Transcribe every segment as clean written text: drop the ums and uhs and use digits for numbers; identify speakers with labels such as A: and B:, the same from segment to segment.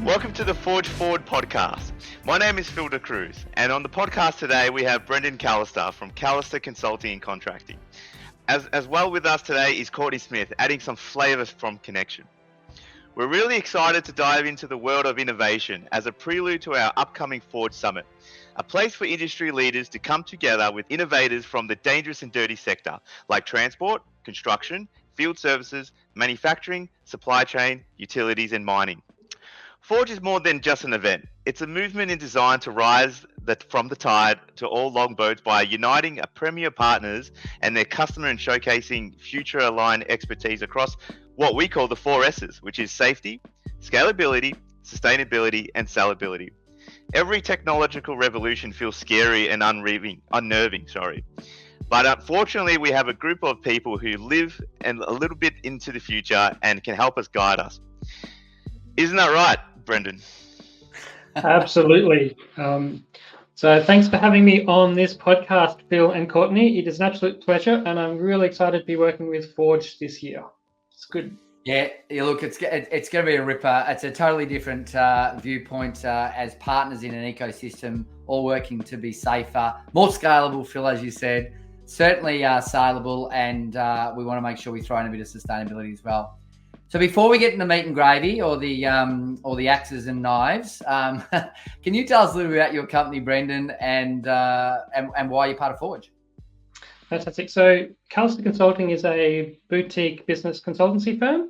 A: Welcome to the Forge Forward podcast. My name is Phil De Cruz, and on the podcast today we have Brendan Callister from Callister Consulting and Contracting. As well with us today is Courtney Smith, adding some flavour from Connection. We're really excited to dive into the world of innovation as a prelude to our upcoming Forge Summit, a place for industry leaders to come together with innovators from the dangerous and dirty sector, like transport, construction, field services, manufacturing, supply chain, utilities, and mining. Forge is more than just an event. It's a movement in design to rise from the tide to all longboats by uniting a premier partners and their customer and showcasing future aligned expertise across what we call the 4 S's, which is safety, scalability, sustainability, and sellability. Every technological revolution feels scary and unnerving. But unfortunately, we have a group of people who live and a little bit into the future and can help us guide us. Isn't that right, Brendan?
B: Absolutely. So thanks for having me on this podcast, Phil and Courtney. It is an absolute pleasure, and I'm really excited to be working with Forge this year. It's good.
C: Yeah, look, it's going to be a ripper. It's a totally different viewpoint as partners in an ecosystem, all working to be safer, more scalable, Phil, as you said, certainly saleable, and we want to make sure we throw in a bit of sustainability as well. So before we get into meat and gravy or the axes and knives, can you tell us a little bit about your company, Brendan, and why you're part of Forge?
B: Fantastic. So Callister Consulting is a boutique business consultancy firm.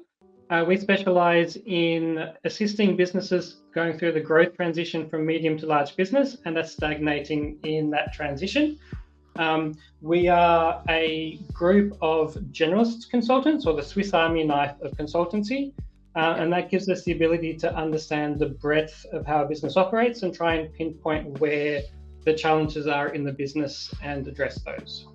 B: We specialize in assisting businesses going through the growth transition from medium to large business, and that's stagnating in that transition. We are a group of generalist consultants, or the Swiss Army knife of consultancy, and that gives us the ability to understand the breadth of how a business operates and try and pinpoint where the challenges are in the business and address those.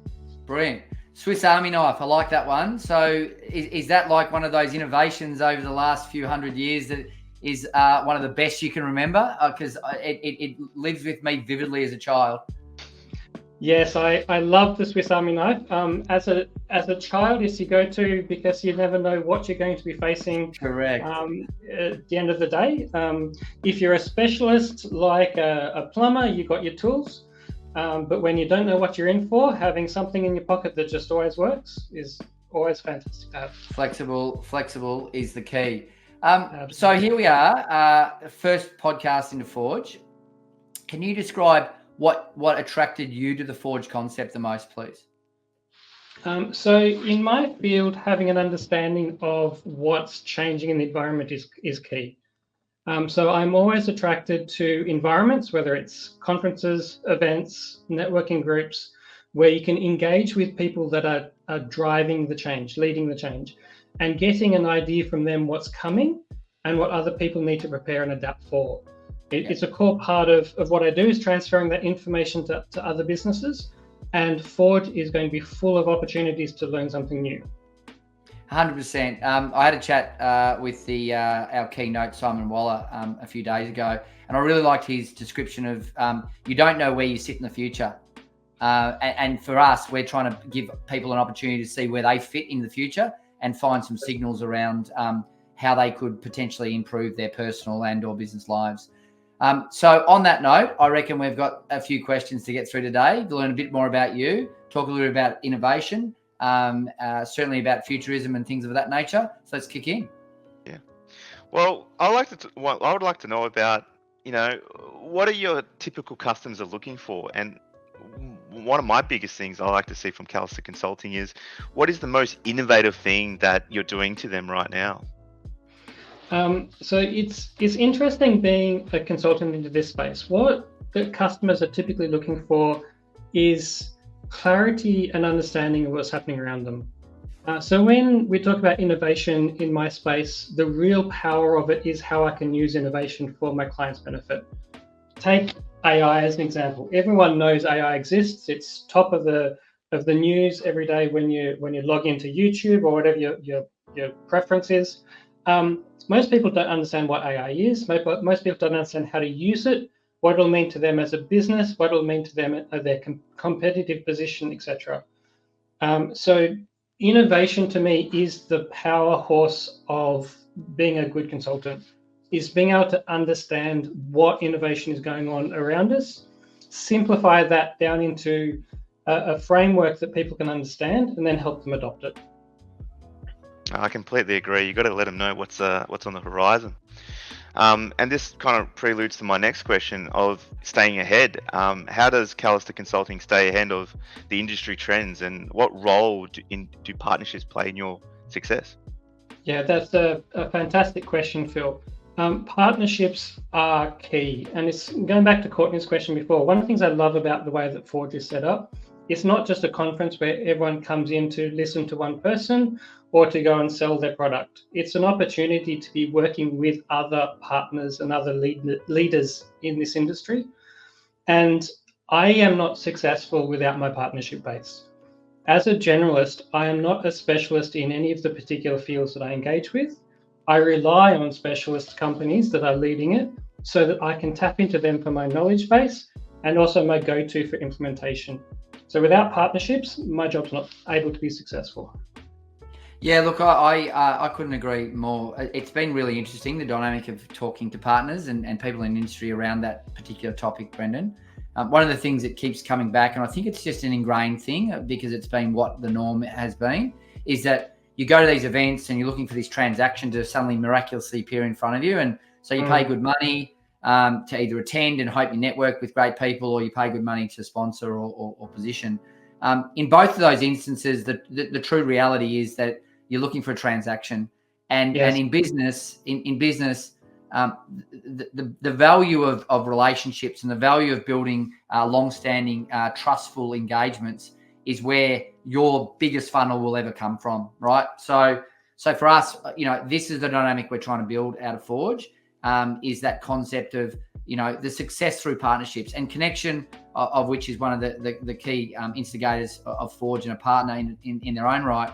C: Brilliant. Swiss Army knife, I like that one. So is that like one of those innovations over the last few hundred years that is one of the best you can remember? Because it lives with me vividly as a child.
B: Yes, I love the Swiss Army knife. As a child, it's you go to because you never know what you're going to be facing.
C: Correct.
B: At the end of the day, if you're a specialist like a plumber, you've got your tools. But when you don't know what you're in for, having something in your pocket that just always works is always fantastic to have.
C: Flexible is the key. So here we are, first podcast into Forge. Can you describe what attracted you to the Forge concept the most, please?
B: So in my field, having an understanding of what's changing in the environment is key. So I'm always attracted to environments, whether it's conferences, events, networking groups, where you can engage with people that are driving the change, leading the change, and getting an idea from them what's coming and what other people need to prepare and adapt for. It's a core part of what I do is transferring that information to other businesses, and Forge is going to be full of opportunities to learn something new.
C: 100%. I had a chat with our keynote, Simon Waller, a few days ago, and I really liked his description of you don't know where you sit in the future. And for us, we're trying to give people an opportunity to see where they fit in the future and find some signals around how they could potentially improve their personal and or business lives. So on that note, I reckon we've got a few questions to get through today to learn a bit more about you, talk a little bit about innovation, certainly about futurism and things of that nature. So let's kick in.
A: Yeah. Well, I would like to know about, what are your typical customers are looking for? And one of my biggest things I like to see from Callister Consulting is what is the most innovative thing that you're doing to them right now?
B: So it's interesting being a consultant into this space. What the customers are typically looking for is clarity and understanding of what's happening around them. So when we talk about innovation in my space, the real power of it is how I can use innovation for my client's benefit. Take AI as an example. Everyone knows AI exists. It's top of the news every day when you log into YouTube or whatever your preference is. Most people don't understand what AI is. Most people don't understand how to use it, what it'll mean to them as a business, what it'll mean to them as their competitive position, etc. So innovation to me is the power horse of being a good consultant. is being able to understand what innovation is going on around us, simplify that down into a framework that people can understand, and then help them adopt it.
A: I completely agree. You've got to let them know what's on the horizon. And this kind of preludes to my next question of staying ahead. How does Callister Consulting stay ahead of the industry trends, and what role do partnerships play in your success?
B: Yeah, that's a fantastic question, Phil. Partnerships are key. And it's going back to Courtney's question before. One of the things I love about the way that Forge is set up, it's not just a conference where everyone comes in to listen to one person or to go and sell their product. It's an opportunity to be working with other partners and other leaders in this industry. And I am not successful without my partnership base. As a generalist, I am not a specialist in any of the particular fields that I engage with. I rely on specialist companies that are leading it so that I can tap into them for my knowledge base and also my go-to for implementation. So without partnerships, my job's not able to be successful.
C: Yeah, look, I couldn't agree more. It's been really interesting, the dynamic of talking to partners and people in the industry around that particular topic, Brendan. One of the things that keeps coming back, and I think it's just an ingrained thing because it's been what the norm has been, is that you go to these events and you're looking for this transaction to suddenly miraculously appear in front of you. And so you pay good money to either attend and hope you network with great people, or you pay good money to sponsor or position. In both of those instances, the true reality is that you're looking for a transaction. And in business, the value of relationships and the value of building long-standing, trustful engagements is where your biggest funnel will ever come from, right? So for us, this is the dynamic we're trying to build out of Forge, is that concept of, the success through partnerships and connection, of which is one of the key instigators of Forge and a partner in their own right,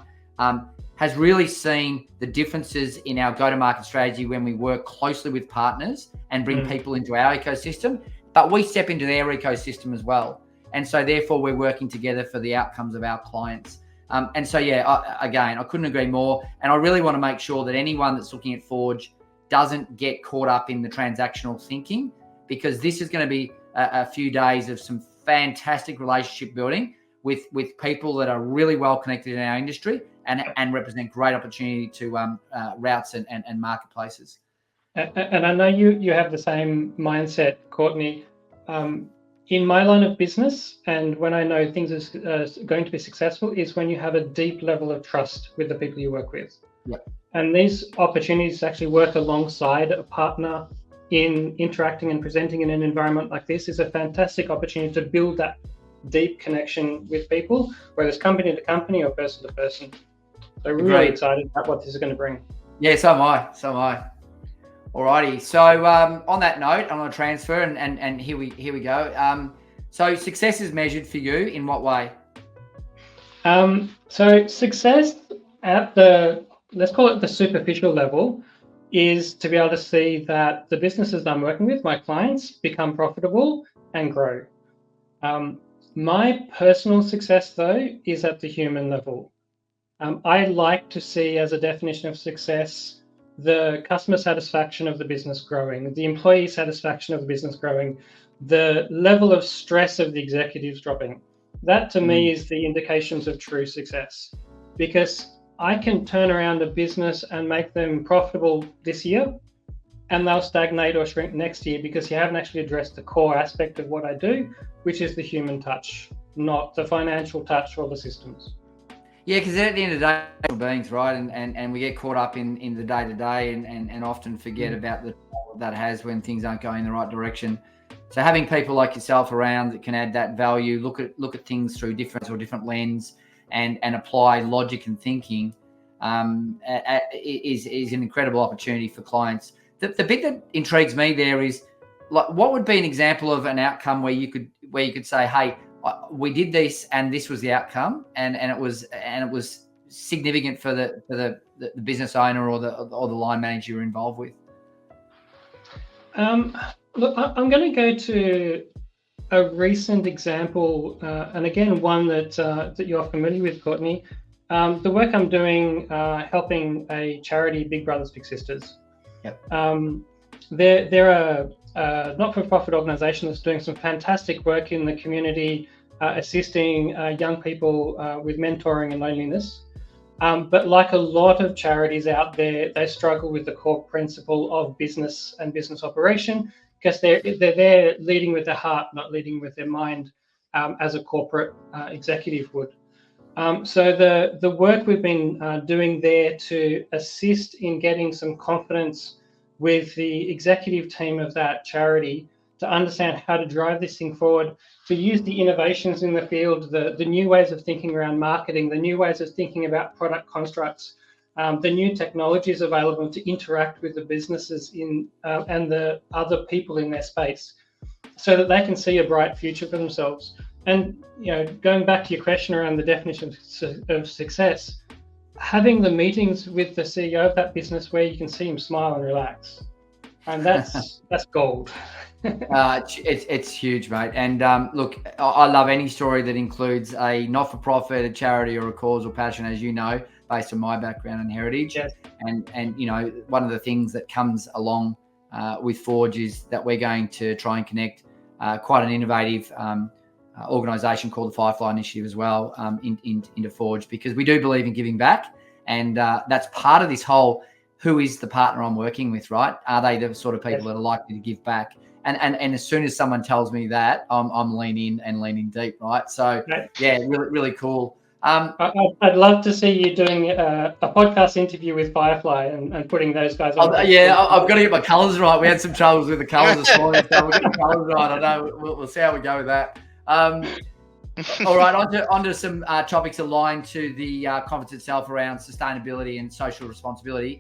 C: has really seen the differences in our go-to-market strategy when we work closely with partners and bring people into our ecosystem, but we step into their ecosystem as well. And so therefore we're working together for the outcomes of our clients. And so, I couldn't agree more. And I really want to make sure that anyone that's looking at Forge doesn't get caught up in the transactional thinking, because this is going to be a few days of some fantastic relationship building with people that are really well connected in our industry and represent great opportunity to routes and marketplaces.
B: And I know you have the same mindset, Courtney. In my line of business, and when I know things are going to be successful, is when you have a deep level of trust with the people you work with.
C: Yep.
B: And these opportunities to actually work alongside a partner in interacting and presenting in an environment like this is a fantastic opportunity to build that deep connection with people, whether it's company to company or person to person. So really excited about what this is going to bring.
C: Yeah, so am I. Alrighty. So on that note, I'm going to transfer and here we go. So success is measured for you in what way?
B: So success at the, let's call it the superficial level, is to be able to see that the businesses I'm working with, my clients, become profitable and grow. My personal success, though, is at the human level. I like to see, as a definition of success, the customer satisfaction of the business growing, the employee satisfaction of the business growing, the level of stress of the executives dropping. That, to me, is the indications of true success, because I can turn around a business and make them profitable this year, and they'll stagnate or shrink next year because you haven't actually addressed the core aspect of what I do, which is the human touch, not the financial touch or the systems.
C: Yeah, because at the end of the day, we're beings, right? And we get caught up in the day-to-day and often forget about the that has when things aren't going in the right direction. So having people like yourself around that can add that value, look at things through different lens and apply logic and thinking is an incredible opportunity for clients. The bit that intrigues me there is, like, what would be an example of an outcome where you could say, hey, we did this and this was the outcome, and it was significant for the business owner or the line manager you're involved with.
B: Look, I'm going to go to a recent example, and again one that you're familiar with, Courtney. The work I'm doing helping a charity, Big Brothers Big Sisters.
C: Yep.
B: There are not-for-profit organisations that's doing some fantastic work in the community, assisting young people with mentoring and loneliness. But like a lot of charities out there, they struggle with the core principle of business and business operation, because they're there leading with their heart, not leading with their mind, as a corporate executive would. So the work we've been doing there to assist in getting some confidence with the executive team of that charity to understand how to drive this thing forward, to use the innovations in the field, the new ways of thinking around marketing, the new ways of thinking about product constructs, the new technologies available to interact with the businesses and the other people in their space, so that they can see a bright future for themselves. And going back to your question around the definition of success, having the meetings with the CEO of that business where you can see him smile and relax, and that's gold.
C: It's huge, mate. And look, I love any story that includes a not-for-profit, a charity, or a cause or passion, as you know, based on my background and heritage.
B: Yes.
C: And one of the things that comes along with Forge is that we're going to try and connect quite an innovative organisation called the Firefly Initiative as well into Forge, because we do believe in giving back, and that's part of this whole, who is the partner I'm working with, right? Are they the sort of people that are likely to give back? And as soon as someone tells me that, I'm leaning deep, right? So yeah, really, really cool.
B: I'd love to see you doing a podcast interview with Firefly and putting those guys on.
C: I've got to get my colours right. We had some troubles with the colours this morning, so we'll get the colours right. I know we'll see how we go with that. All right, onto some topics aligned to the conference itself around sustainability and social responsibility.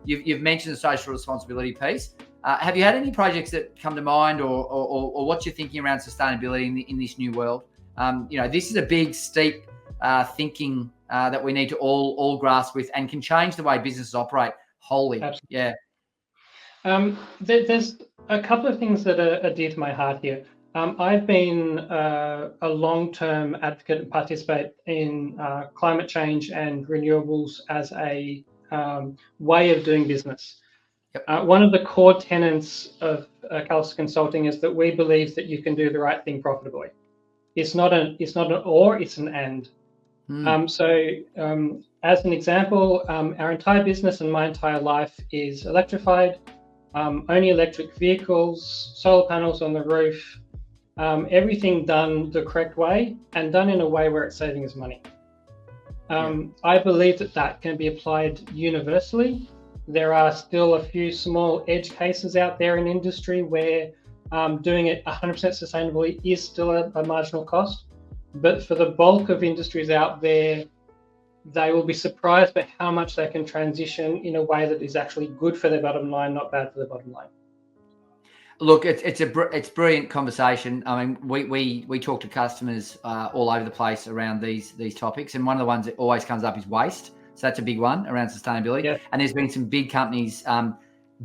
C: You've mentioned the social responsibility piece. Have you had any projects that come to mind, or what you're thinking around sustainability in this new world? This is a big, steep thinking that we need to all grasp with, and can change the way businesses operate wholly.
B: Absolutely.
C: Yeah.
B: There's a couple of things that are dear to my heart here. I've been a long-term advocate and participate in climate change and renewables as a way of doing business.
C: Yep.
B: One of the core tenets of Callister Consulting is that we believe that you can do the right thing profitably. It's not an or, it's an and. As an example, our entire business and my entire life is electrified. Only electric vehicles, solar panels on the roof, everything done the correct way and done in a way where it's saving us money. I believe that can be applied universally. There are still a few small edge cases out there in industry where doing it 100% sustainably is still a marginal cost. But for the bulk of industries out there, they will be surprised by how much they can transition in a way that is actually good for their bottom line, not bad for their bottom line.
C: Look, it's brilliant conversation. I mean, we talk to customers all over the place around these topics, and one of the ones that always comes up is waste. So that's a big one around sustainability.
B: Yeah.
C: And there's been some big companies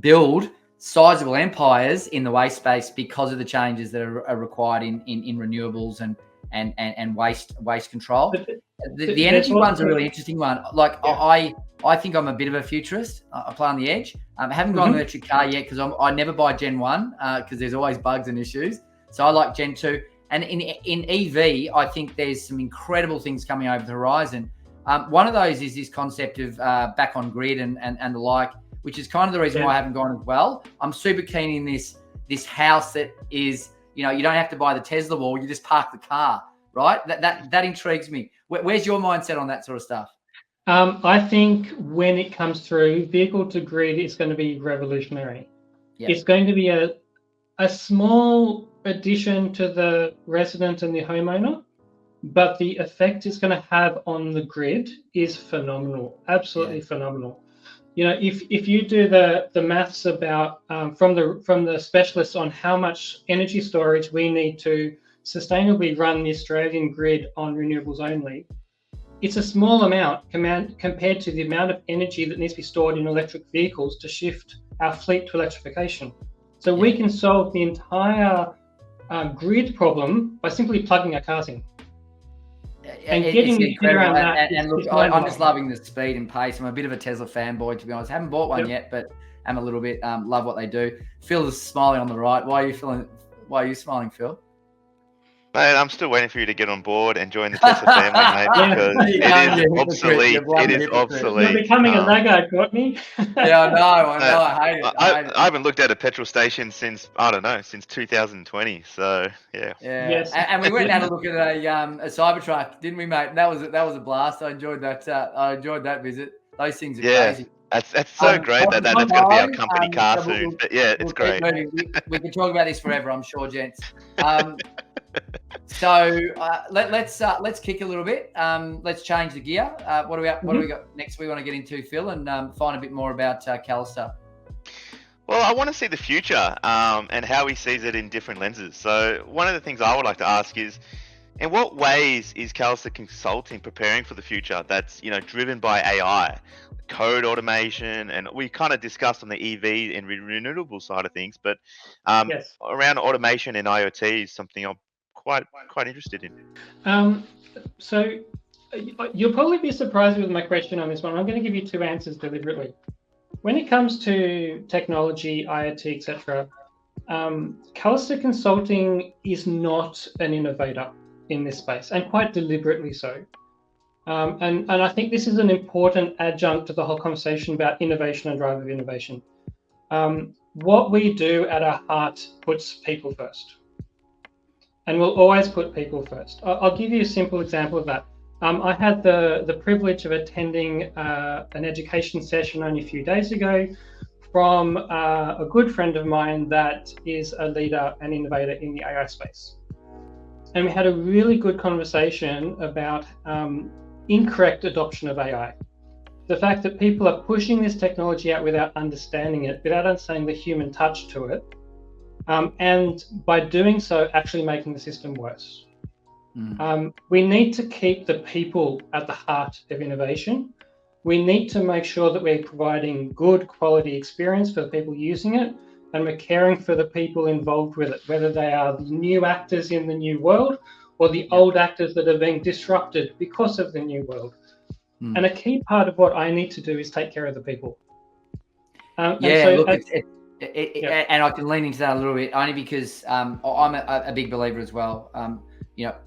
C: build sizable empires in the waste space because of the changes that are required in renewables and waste control. The energy one's a really interesting one. Like, yeah. I think I'm a bit of a futurist. I play on the edge. I haven't got an electric car yet because I never buy Gen 1 because there's always bugs and issues. So I like Gen 2. And in EV, I think there's some incredible things coming over the horizon. One of those is this concept of back on grid and the like, which is kind of the reason why I haven't gone as well. I'm super keen in this house that is, you don't have to buy the Tesla wall, you just park the car, right? That intrigues me. Where's your mindset on that sort of stuff?
B: I think when it comes through, vehicle to grid is going to be revolutionary. Yep. It's going to be a small addition to the resident and the homeowner, but the effect it's going to have on the grid is phenomenal, absolutely phenomenal. If you do the maths about from the specialists on how much energy storage we need to sustainably run the Australian grid on renewables only, it's a small amount compared to the amount of energy that needs to be stored in electric vehicles to shift our fleet to electrification. So we can solve the entire grid problem by simply plugging our cars in. And getting
C: incredible. And look, I'm just loving the speed and pace. I'm a bit of a Tesla fanboy, to be honest. I haven't bought one yet, but am a little bit, love what they do. Phil is smiling on the right. Why are you smiling, Phil?
A: Mate, I'm still waiting for you to get on board and join the Tesla family, mate, because it is obsolete. It is
B: You're
A: obsolete.
B: becoming a laggard, Courtney.
C: Yeah, I know. I hate it.
A: I haven't looked at a petrol station since, I don't know, since 2020. So yeah.
C: Yes. And we went and had a look at a Cybertruck, didn't we, mate? And that was a blast. I enjoyed that. I enjoyed that visit. Those things are crazy.
A: That's so great that's going to be our company car soon. But yeah, it's great.
C: We can talk about this forever, I'm sure, gents. So let's kick a little bit. Let's change the gear. What do we got next? We want to get into, Phil, and find a bit more about Callister.
A: Well, I want to see the future and how he sees it in different lenses. So one of the things I would like to ask is, in what ways is Callister Consulting preparing for the future that's, driven by AI, code automation, and we kind of discussed on the EV and renewable side of things, but around automation and IoT is something I'm quite interested in.
B: So you'll probably be surprised with my question on this one. I'm going to give you two answers deliberately. When it comes to technology, IoT, etc., Callister Consulting is not an innovator in this space, and quite deliberately so. And I think this is an important adjunct to the whole conversation about innovation and drive of innovation. What we do at our heart puts people first, and we'll always put people first. I'll give you a simple example of that. I had the privilege of attending an education session only a few days ago from a good friend of mine that is a leader and innovator in the AI space. And we had a really good conversation about incorrect adoption of AI. The fact that people are pushing this technology out without understanding it, without understanding the human touch to it, and by doing so, actually making the system worse. We need to keep the people at the heart of innovation. We need to make sure that we're providing good quality experience for the people using it, and we're caring for the people involved with it, whether they are the new actors in the new world or the old actors that are being disrupted because of the new world. And a key part of what I need to do is take care of the people.
C: And I can lean into that a little bit, only because I'm a big believer as well.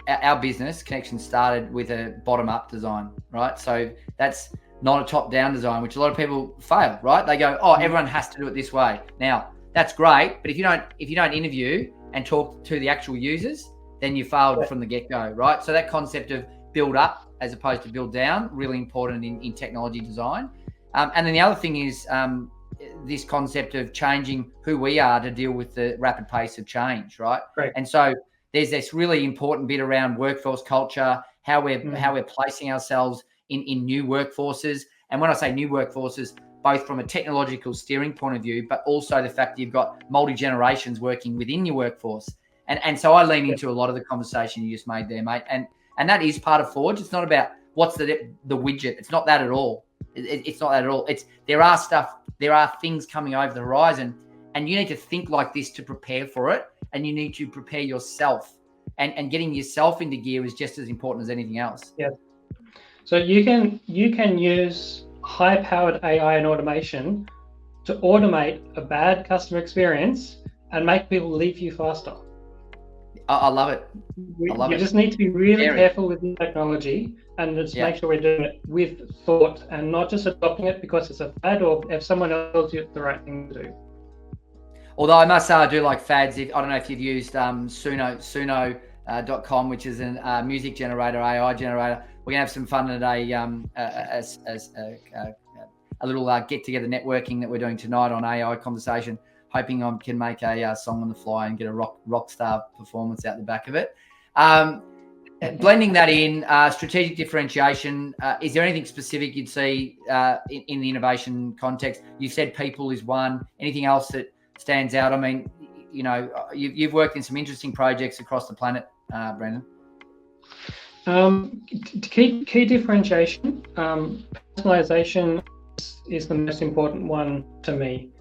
C: Our business Connection started with a bottom-up design, right? So that's not a top-down design, which a lot of people fail, right? They go, everyone has to do it this way. Now, that's great, but if you don't interview and talk to the actual users, then you failed from the get-go, right? So that concept of build up as opposed to build down, really important in technology design. And then the other thing is this concept of changing who we are to deal with the rapid pace of change, right? And so there's this really important bit around workforce culture, how we're placing ourselves in new workforces. And when I say new workforces, both from a technological steering point of view, but also the fact that you've got multi-generations working within your workforce. And so I lean into a lot of the conversation you just made there, mate. And that is part of Forge. It's not about what's the widget. It's not that at all. It's not that at all. There are things coming over the horizon, and you need to think like this to prepare for it. And you need to prepare yourself, and getting yourself into gear is just as important as anything else.
B: Yeah. So you can use high-powered AI and automation to automate a bad customer experience and make people leave you faster.
C: I love it.
B: You just need to be really careful with the technology and just make sure we're doing it with thought and not just adopting it because it's a fad or if someone else tells you it's the right thing to do.
C: Although I must say I do like fads. I don't know if you've used Suno.com, which is a music generator, AI generator. We're going to have some fun today, a little get-together networking that we're doing tonight on AI conversation, hoping I can make a song on the fly and get a rock star performance out the back of it. Blending that in, strategic differentiation, is there anything specific you'd see in the innovation context? You said people is one. Anything else that stands out? I mean, you've worked in some interesting projects across the planet, Brendan.
B: Key differentiation, personalization is the most important one to me.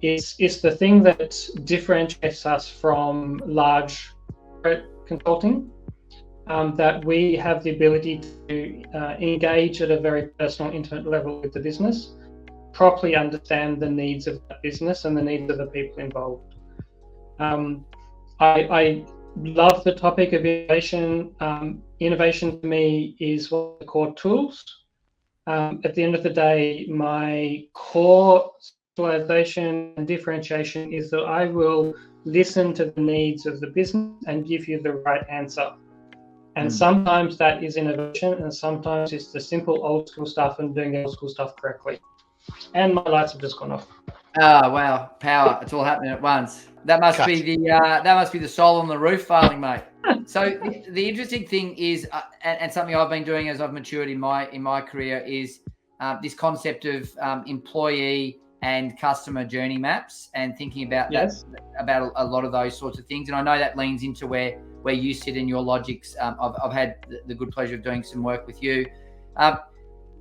B: It's the thing that differentiates us from large consulting, that we have the ability to engage at a very personal, intimate level with the business, properly understand the needs of that business and the needs of the people involved. I love the topic of innovation. Innovation to me is one of the core tools. At the end of the day, my core specialization and differentiation is that I will listen to the needs of the business and give you the right answer. And sometimes that is innovation, and sometimes it's the simple old school stuff and doing the old school stuff correctly. And my lights have just gone off.
C: Oh wow, power! It's all happening at once. That must be the solar on the roof failing, mate. So the interesting thing is, and something I've been doing as I've matured in my career is this concept of employee and customer journey maps, and thinking about about a lot of those sorts of things. And I know that leans into where you sit in your logics. I've had the good pleasure of doing some work with you.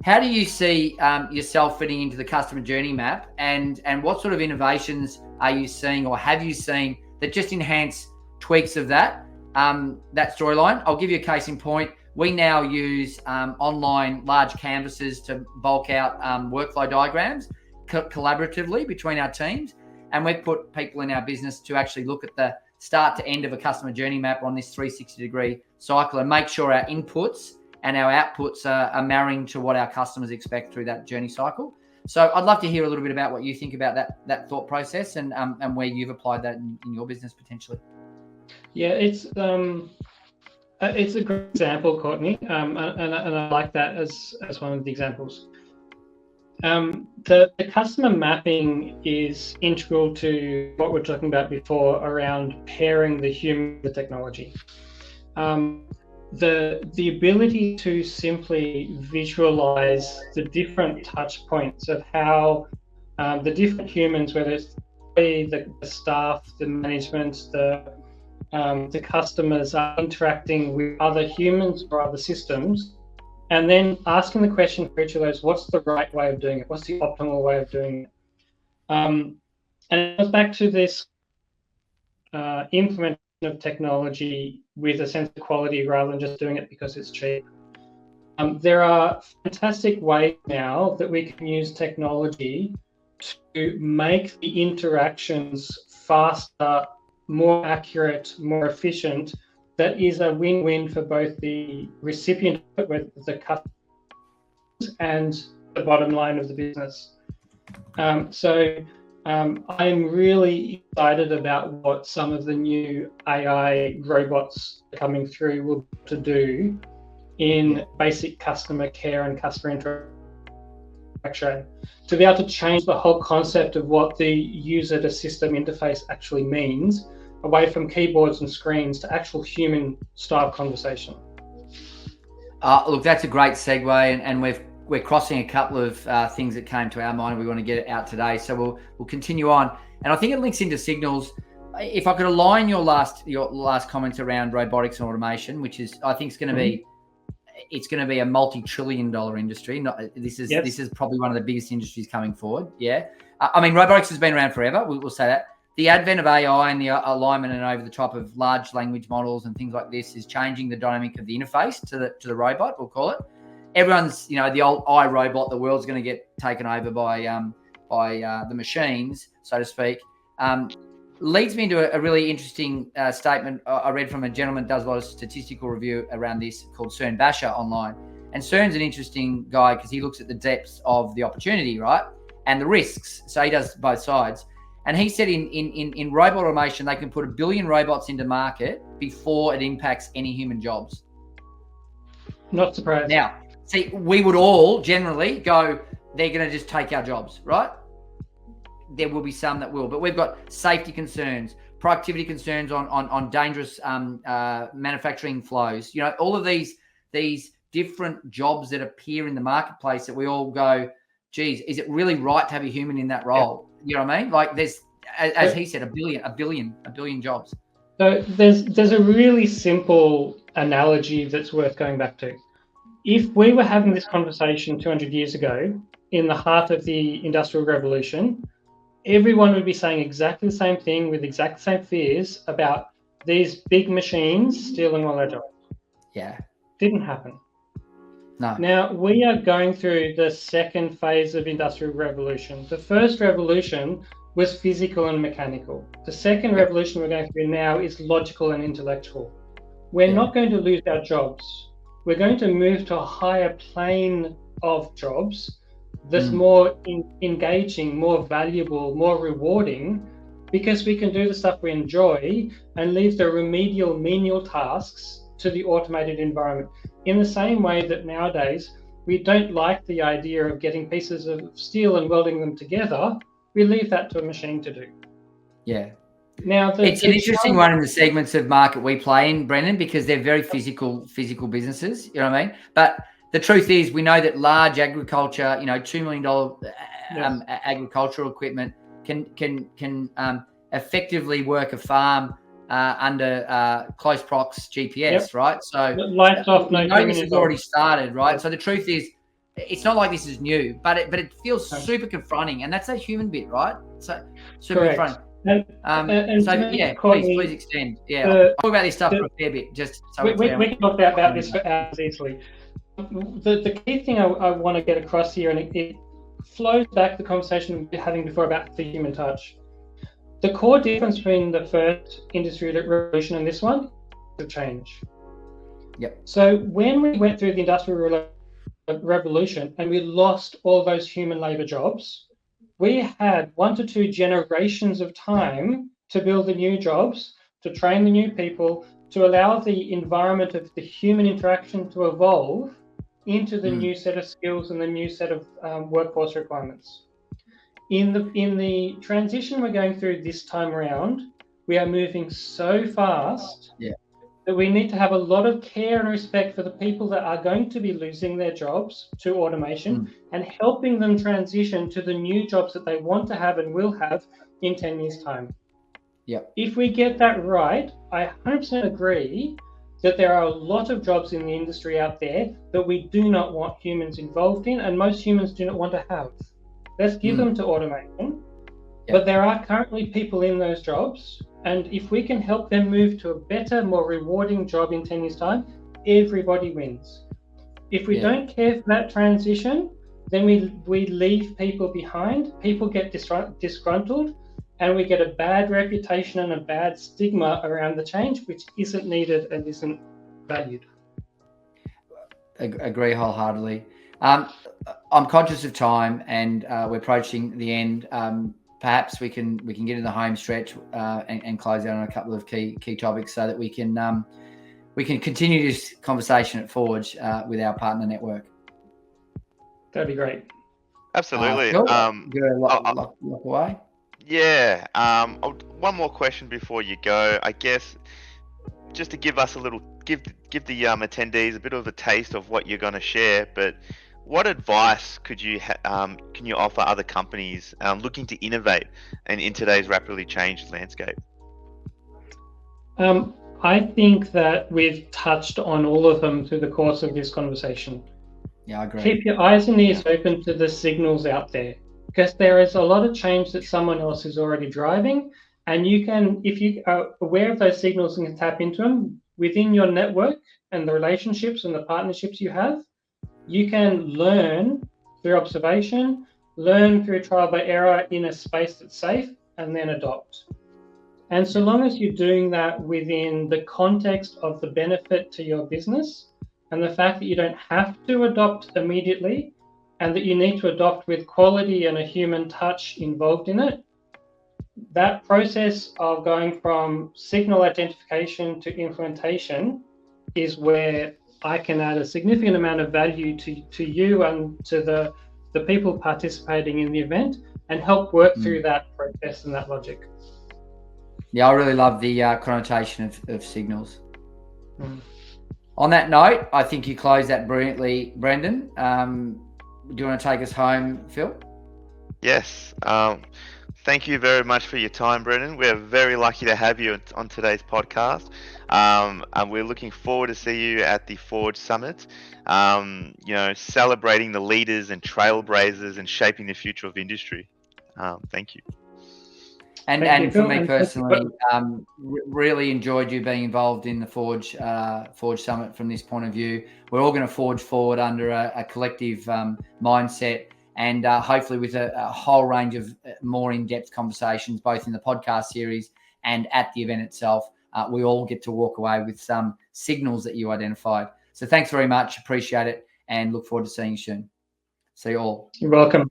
C: How do you see yourself fitting into the customer journey map, and what sort of innovations are you seeing or have you seen that just enhance tweaks of that storyline? I'll give you a case in point. We now use online large canvases to bulk out workflow diagrams collaboratively between our teams, and we've put people in our business to actually look at the start to end of a customer journey map on this 360-degree cycle and make sure our inputs and our outputs are marrying to what our customers expect through that journey cycle. So I'd love to hear a little bit about what you think about that thought process and where you've applied that in your business potentially.
B: Yeah, it's a great example, Courtney, and I like that as one of the examples. The customer mapping is integral to what we're talking about before around pairing the human with the technology. The ability to simply visualize the different touch points of how the different humans, whether it's the staff, the management, the customers, are interacting with other humans or other systems, and then asking the question for each of those: what's the right way of doing it? What's the optimal way of doing it? And it goes back to this implementation of technology with a sense of quality rather than just doing it because it's cheap. There are fantastic ways now that we can use technology to make the interactions faster, more accurate, more efficient. That is a win-win for both the recipient, the customers, and the bottom line of the business. I'm really excited about what some of the new AI robots coming through will to do in basic customer care and customer interaction, to be able to change the whole concept of what the user to system interface actually means, away from keyboards and screens to actual human style conversation.
C: Look, that's a great segue, and we're crossing a couple of things that came to our mind. We want to get it out today, so we'll continue on. And I think it links into signals. If I could align your last comments around robotics and automation, which is, I think, it's going to be a multi-trillion-dollar industry. This is probably one of the biggest industries coming forward. Yeah, I mean, robotics has been around forever. We'll say that. The advent of AI and the alignment and over the top of large language models and things like this is changing the dynamic of the interface to the robot. We'll call it. Everyone's, the old iRobot, the world's going to get taken over by the machines, so to speak. Leads me into a really interesting statement I read from a gentleman who does a lot of statistical review around this, called Cern Basher online. And Cern's an interesting guy because he looks at the depths of the opportunity, right, and the risks. So he does both sides. And he said in robot automation, they can put 1 billion robots into market before it impacts any human jobs.
B: Not surprised.
C: Now, see, we would all generally go, they're going to just take our jobs, right? There will be some that will, but we've got safety concerns, productivity concerns on dangerous manufacturing flows. All of these different jobs that appear in the marketplace that we all go, geez, is it really right to have a human in that role? Yeah. You know what I mean? Like there's, as he said, a billion jobs.
B: So there's a really simple analogy that's worth going back to. If we were having this conversation 200 years ago, in the heart of the Industrial Revolution, everyone would be saying exactly the same thing with exact same fears about these big machines stealing all our jobs.
C: Yeah.
B: Didn't happen.
C: No.
B: Now, we are going through the second phase of industrial revolution. The first revolution was physical and mechanical. The second revolution we're going through now is logical and intellectual. We're not going to lose our jobs. We're going to move to a higher plane of jobs that's more engaging, more valuable, more rewarding, because we can do the stuff we enjoy and leave the remedial, menial tasks to the automated environment. In the same way that nowadays we don't like the idea of getting pieces of steel and welding them together, we leave that to a machine to do.
C: Yeah.
B: Now,
C: it's an interesting one in the segments of market we play in, Brendan, because they're very physical businesses. You know what I mean? But the truth is, we know that large agriculture, $2 million agricultural equipment can effectively work a farm under close prox GPS, right? So
B: lights off, no human
C: this has already started, right? So the truth is, it's not like this is new, but it feels super confronting, and that's a human bit, right? So super confronting. Please extend. I'll talk about this stuff for a fair bit, just so
B: we can talk about this for hours easily. The key thing I want to get across here, and it flows back to the conversation we were having before about the human touch. The core difference between the first industrial revolution and this one is the change.
C: Yep.
B: So when we went through the industrial revolution and we lost all those human labor jobs, we had 1 to 2 generations of time to build the new jobs, to train the new people, to allow the environment of the human interaction to evolve into the new set of skills and the new set of workforce requirements. In the transition we're going through this time around, we are moving so fast that we need to have a lot of care and respect for the people that are going to be losing their jobs to automation and helping them transition to the new jobs that they want to have and will have in 10 years' time.
C: Yep.
B: If we get that right, I 100% agree that there are a lot of jobs in the industry out there that we do not want humans involved in, and most humans do not want to have. Let's give them to automation. But there are currently people in those jobs, and if we can help them move to a better, more rewarding job in 10 years' time, everybody wins. If we don't care for that transition, then we leave people behind, people get disgruntled, and we get a bad reputation and a bad stigma around the change, which isn't needed and isn't valued.
C: Agree wholeheartedly. I'm conscious of time, and we're approaching the end. Perhaps we can get in the home stretch and close out on a couple of key topics, so that we can continue this conversation at Forge with our partner network.
B: That'd be great.
A: Absolutely.
C: Lock away.
A: Yeah. One more question before you go. I guess just to give us a little, give the attendees a bit of a taste of what you're going to share. But what advice can you offer other companies looking to innovate and in today's rapidly changed landscape?
B: I think that we've touched on all of them through the course of this conversation.
C: Yeah, I agree.
B: Keep your eyes and ears open to the signals out there, because there is a lot of change that someone else is already driving, and you can, if you are aware of those signals and can tap into them within your network and the relationships and the partnerships you have, you can learn through observation, learn through trial by error in a space that's safe, and then adopt. And so long as you're doing that within the context of the benefit to your business and the fact that you don't have to adopt immediately, and that you need to adopt with quality and a human touch involved in it, that process of going from signal identification to implementation is where I can add a significant amount of value to you and to the people participating in the event, and help work through that process and that logic.
C: Yeah, I really love the connotation of signals. On that note, I think you closed that brilliantly, Brendan. Do you want to take us home, Phil?
A: Yes. Thank you very much for your time, Brendan. We're very lucky to have you on today's podcast. And we're looking forward to see you at the Forge Summit, celebrating the leaders and trailblazers and shaping the future of industry. Thank you.
C: And
B: Thank you,
C: for
B: Phil,
C: me
B: and
C: personally, really enjoyed you being involved in the Forge Summit from this point of view. We're all going to forge forward under a collective mindset, and hopefully with a whole range of more in-depth conversations, both in the podcast series and at the event itself. We all get to walk away with some signals that you identified. So thanks very much. Appreciate it, and look forward to seeing you soon. See you all.
B: You're welcome.